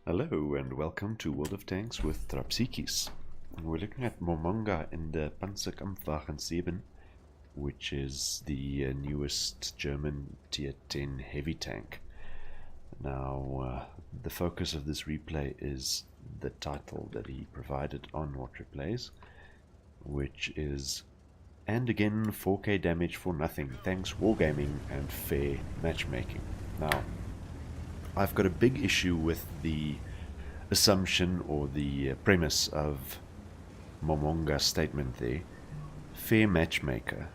Hello and welcome to World of Tanks with Trapsikis. We're looking at Momonga in the Panzerkampf WG, which is the newest German Tier 10 heavy tank. Now, the focus of this replay is the title that he provided on What Replays, which is "And again 4K damage for nothing, thanks wargaming and fair matchmaking." Now, I've got a big issue with the assumption or the premise of Momonga's statement there. Fair matchmaker.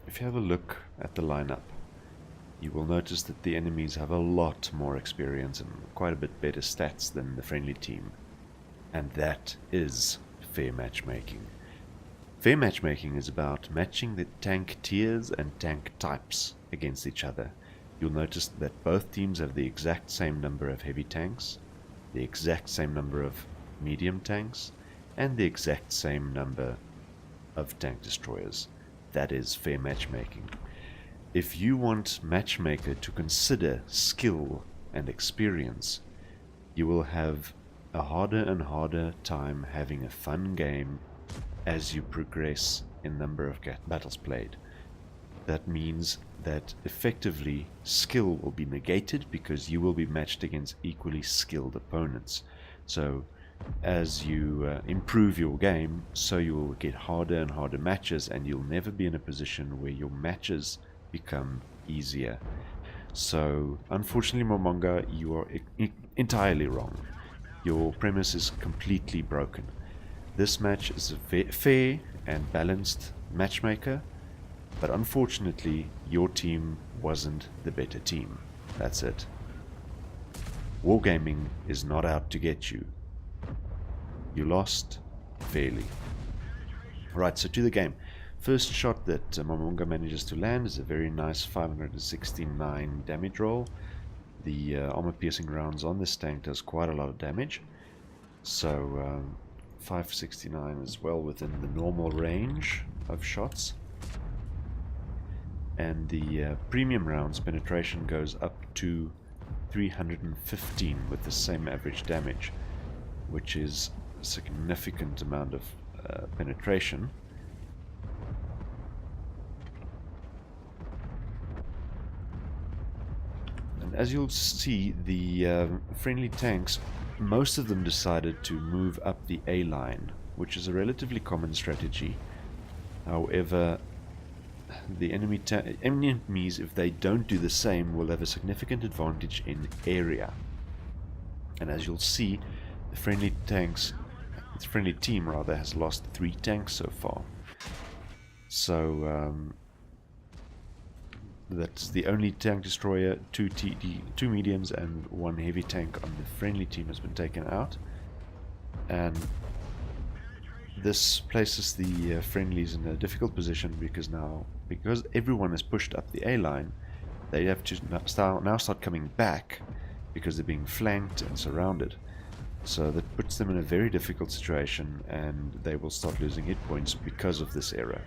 If you have a look at the lineup, you will notice that the enemies have a lot more experience and quite a bit better stats than the friendly team. And that is fair matchmaking. Fair matchmaking is about matching the tank tiers and tank types against each other. You'll notice that both teams have the exact same number of heavy tanks, the exact same number of medium tanks, and the exact same number of tank destroyers. That is fair matchmaking. If you want matchmaker to consider skill and experience, you will have a harder and harder time having a fun game as you progress in number of battles played. That means that effectively skill will be negated because you will be matched against equally skilled opponents. So as you improve your game, so you will get harder and harder matches, and you'll never be in a position where your matches become easier. So unfortunately, Momonga, you are entirely wrong. Your premise is completely broken. This match is a fair and balanced matchmaker, but unfortunately your team wasn't the better team. That's it. Wargaming is not out to get you. You lost fairly. Right, so to the game. First shot that Momonga manages to land is a very nice 569 damage roll. The armor piercing rounds on this tank does quite a lot of damage. So 569 is well within the normal range of shots. And the premium rounds penetration goes up to 315 with the same average damage, which is a significant amount of penetration. And as you'll see, the friendly tanks, most of them decided to move up the A line, which is a relatively common strategy. However, the enemies, if they don't do the same, will have a significant advantage in area. And as you'll see, the friendly team rather has lost 3 tanks so far. So that's the only tank destroyer, 2 mediums and 1 heavy tank on the friendly team has been taken out. And this places the friendlies in a difficult position because everyone has pushed up the A line, they have to now start coming back because they're being flanked and surrounded. So that puts them in a very difficult situation, and they will start losing hit points because of this error.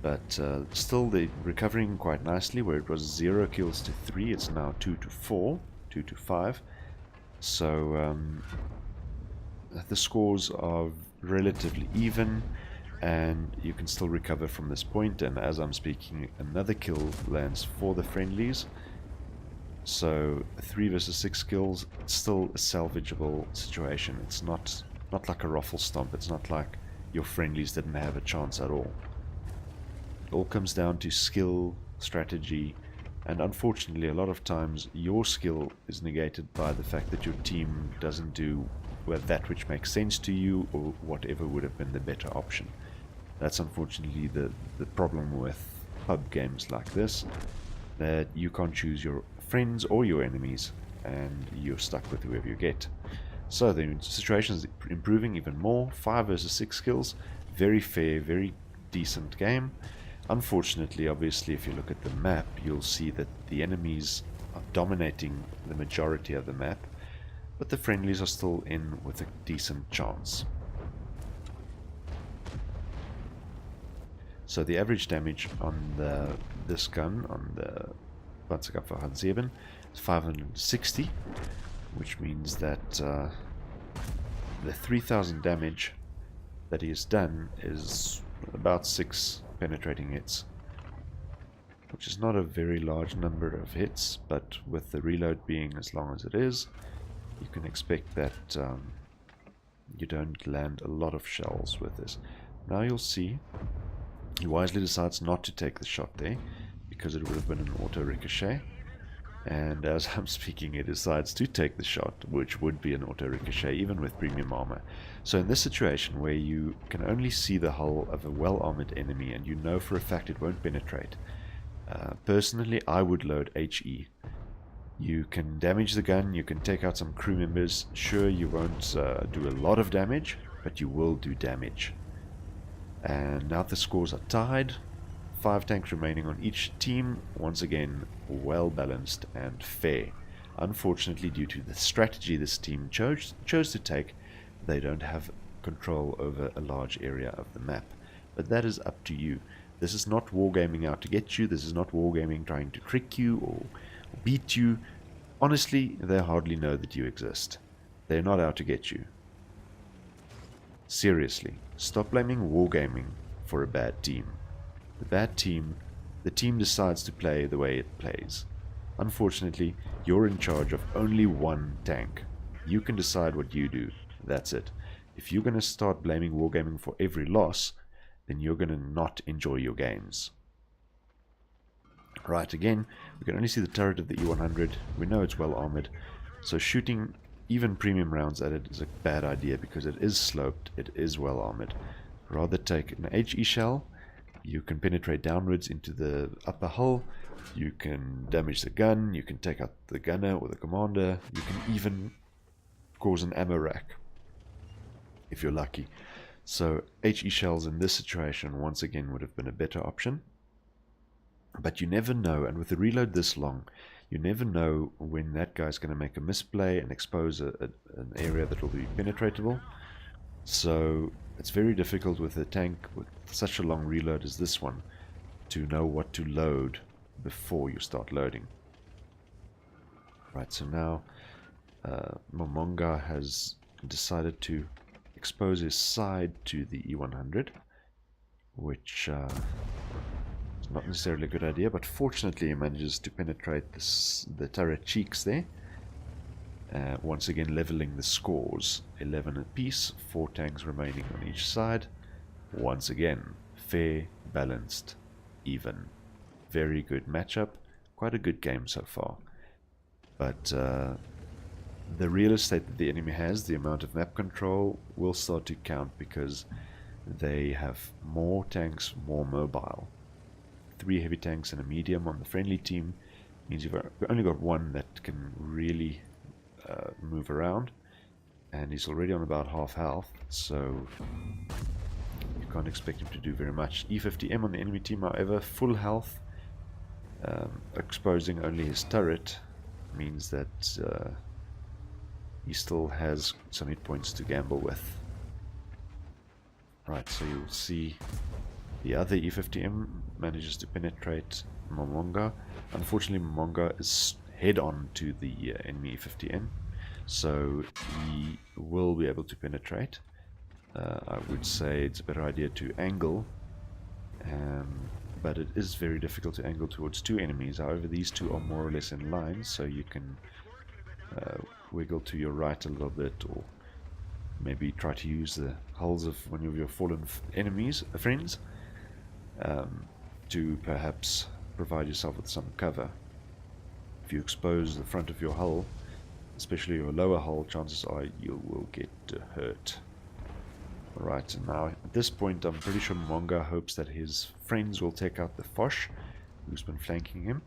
But still, they're recovering quite nicely. Where it was 0 kills to 3, it's now 2 to 4, 2 to 5. So the scores are relatively even, and you can still recover from this point. And as I'm speaking, another kill lands for the friendlies. So 3 versus 6 kills, it's still a salvageable situation. It's not like a ruffle stomp. It's not like your friendlies didn't have a chance at all. It all comes down to skill, strategy, and unfortunately a lot of times your skill is negated by the fact that your team doesn't do that which makes sense to you, or whatever would have been the better option. That's unfortunately the problem with pub games like this, that you can't choose your friends or your enemies, and you're stuck with whoever you get. So the situation is improving even more. 5 versus 6 kills, very fair, very decent game. Unfortunately, obviously, if you look at the map, you'll see that the enemies are dominating the majority of the map, but the friendlies are still in with a decent chance. So the average damage on this gun, on the Panzerkampf WG, It's 560, which means that the 3000 damage that he has done is about 6 penetrating hits, which is not a very large number of hits, but with the reload being as long as it is, you can expect that you don't land a lot of shells with this. Now you'll see he wisely decides not to take the shot there because it would have been an auto ricochet, and as I'm speaking he decides to take the shot, which would be an auto ricochet even with premium armor. So in this situation where you can only see the hull of a well armored enemy and you know for a fact it won't penetrate, personally I would load HE. You can damage the gun, you can take out some crew members. Sure, you won't do a lot of damage, but you will do damage. And now the scores are tied. 5 tanks remaining on each team. Once again, well balanced and fair. Unfortunately, due to the strategy this team chose to take, they don't have control over a large area of the map. But that is up to you. This is not wargaming out to get you. This is not wargaming trying to trick you or beat you. Honestly, they hardly know that you exist. They're not out to get you. Seriously, stop blaming wargaming for a bad team. The team decides to play the way it plays. Unfortunately, you're in charge of only one tank. You can decide what you do. That's it. If you're going to start blaming wargaming for every loss, then you're going to not enjoy your games. Right, again, we can only see the turret of the E100. We know it's well armored, so shooting even premium rounds at it is a bad idea because it is sloped, it is well armored. Rather take an HE shell. You can penetrate downwards into the upper hull, you can damage the gun, you can take out the gunner or the commander, you can even cause an ammo rack if you're lucky. So HE shells in this situation once again would have been a better option. But you never know, and with the reload this long, you never know when that guy's going to make a misplay and expose an area that will be penetratable. So it's very difficult with a tank with such a long reload as this one to know what to load before you start loading. Right, so now Momonga has decided to expose his side to the E100, which is not necessarily a good idea, but fortunately he manages to penetrate the turret cheeks there. Once again leveling the scores, 11 apiece, 4 tanks remaining on each side. Once again, fair, balanced, even. Very good matchup, quite a good game so far. But the real estate that the enemy has, the amount of map control, will start to count because they have more tanks, more mobile. 3 heavy tanks and a medium on the friendly team means you've only got one that can really move around, and he's already on about half health, so you can't expect him to do very much. E50M on the enemy team, however, full health, exposing only his turret means that he still has some hit points to gamble with. Right, so you'll see the other E50M manages to penetrate Momonga. Unfortunately, Momonga is head-on to the enemy E50M, so he will be able to penetrate. I would say it's a better idea to angle, but it is very difficult to angle towards 2 enemies. However, these 2 are more or less in line, so you can wiggle to your right a little bit, or maybe try to use the hulls of one of your fallen friends, to perhaps provide yourself with some cover. If you expose the front of your hull, especially your lower hull, chances are you will get hurt. Alright, and now at this point I'm pretty sure Momonga hopes that his friends will take out the Foch, who's been flanking him.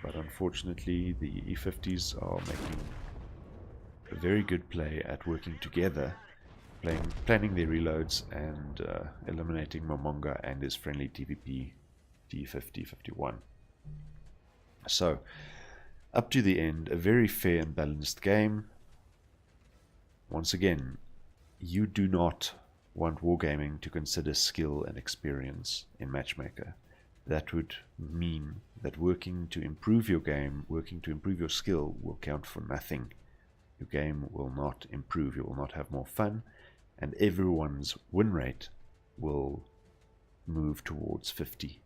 But unfortunately the E50s are making a very good play at working together, planning their reloads and eliminating Momonga and his friendly TVP T50-51. So, up to the end, a very fair and balanced game. Once again, you do not want wargaming to consider skill and experience in Matchmaker. that would mean that working to improve your game, working to improve your skill will count for nothing. Your game will not improve, you will not have more fun, and everyone's win rate will move towards 50.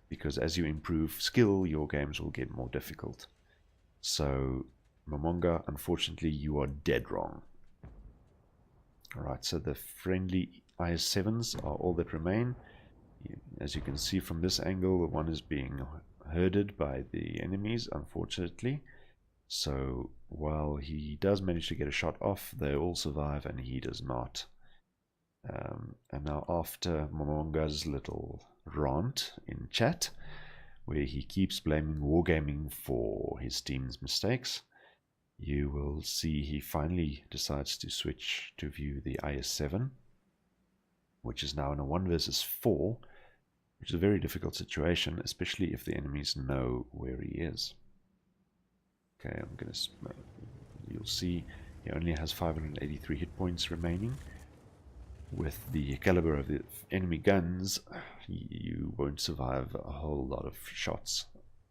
Because as you improve skill, your games will get more difficult. So, Momonga, unfortunately, you are dead wrong. Alright, so the friendly IS-7s are all that remain. As you can see from this angle, one is being herded by the enemies, unfortunately. So while he does manage to get a shot off, they all survive and he does not. And now after Momonga's little rant in chat, where he keeps blaming Wargaming for his team's mistakes, you will see he finally decides to switch to view the IS-7, which is now in a 1 versus 4, which is a very difficult situation, especially if the enemies know where he is. Okay, you'll see he only has 583 hit points remaining. With the caliber of the enemy guns, you won't survive a whole lot of shots.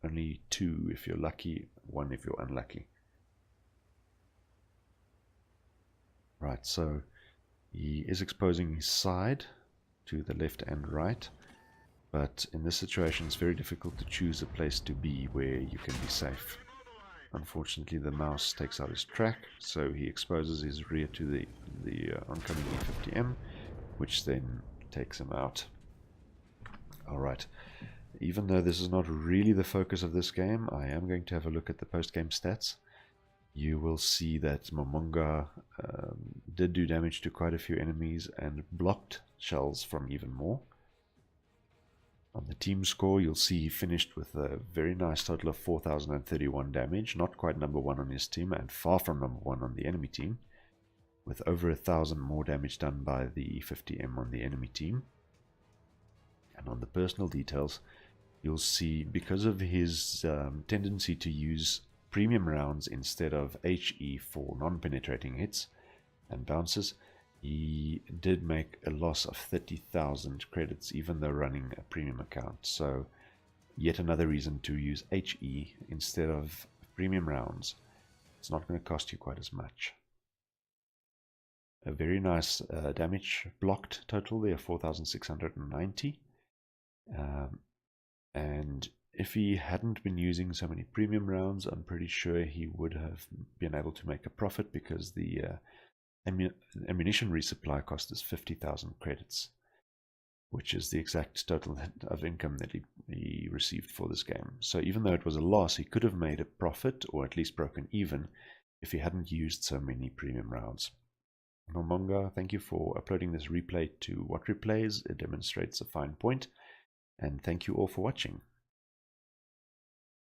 Only 2 if you're lucky, 1 if you're unlucky. Right, so he is exposing his side to the left and right, but in this situation it's very difficult to choose a place to be where you can be safe. Unfortunately, the mouse takes out his track, so he exposes his rear to the oncoming E50M, which then takes him out. Alright, even though this is not really the focus of this game, I am going to have a look at the post-game stats. You will see that Momonga did do damage to quite a few enemies and blocked shells from even more. On the team score, you'll see he finished with a very nice total of 4,031 damage, not quite number 1 on his team and far from number 1 on the enemy team, with over 1,000 more damage done by the E50M on the enemy team. And on the personal details, you'll see because of his tendency to use premium rounds instead of HE for non-penetrating hits and bounces, he did make a loss of 30,000 credits even though running a premium account. So yet another reason to use HE instead of premium rounds. It's not going to cost you quite as much. A very nice damage blocked total there, 4,690. And if he hadn't been using so many premium rounds, I'm pretty sure he would have been able to make a profit, because the ammunition resupply cost is 50,000 credits, which is the exact total of income that he received for this game. So even though it was a loss, he could have made a profit, or at least broken even, if he hadn't used so many premium rounds. Momonga, thank you for uploading this replay to What Replays. It demonstrates a fine point, and thank you all for watching.